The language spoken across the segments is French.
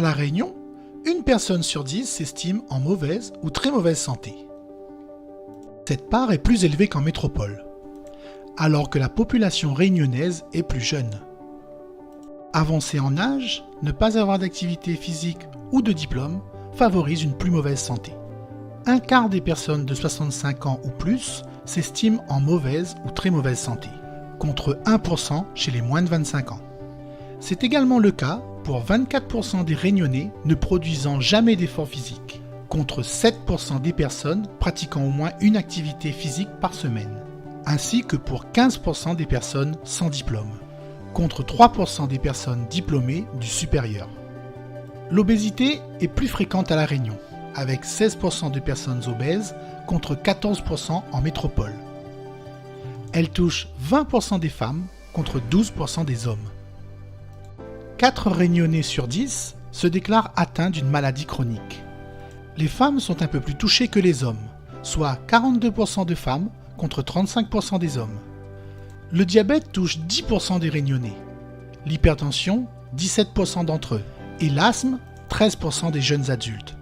À La Réunion, une personne sur 10 s'estime en mauvaise ou très mauvaise santé. Cette part est plus élevée qu'en métropole, alors que la population réunionnaise est plus jeune. Avancer en âge, ne pas avoir d'activité physique ou de diplôme favorise une plus mauvaise santé. Un quart des personnes de 65 ans ou plus s'estiment en mauvaise ou très mauvaise santé, contre 1% chez les moins de 25 ans. C'est également le cas pour 24% des Réunionnais ne produisant jamais d'effort physique, contre 7% des personnes pratiquant au moins une activité physique par semaine, ainsi que pour 15% des personnes sans diplôme, contre 3% des personnes diplômées du supérieur. L'obésité est plus fréquente à La Réunion, avec 16% de personnes obèses contre 14% en métropole. Elle touche 20% des femmes contre 12% des hommes. 4 Réunionnais sur 10 se déclarent atteints d'une maladie chronique. Les femmes sont un peu plus touchées que les hommes, soit 42% de femmes contre 35% des hommes. Le diabète touche 10% des Réunionnais, l'hypertension 17% d'entre eux et l'asthme 13% des jeunes adultes.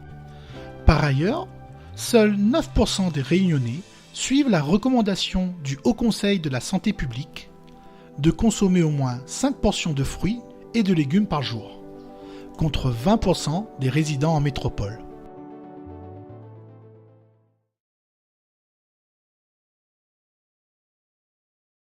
Par ailleurs, seuls 9% des Réunionnais suivent la recommandation du Haut Conseil de la santé publique de consommer au moins 5 portions de fruits et de légumes par jour, contre 20% des résidents en métropole.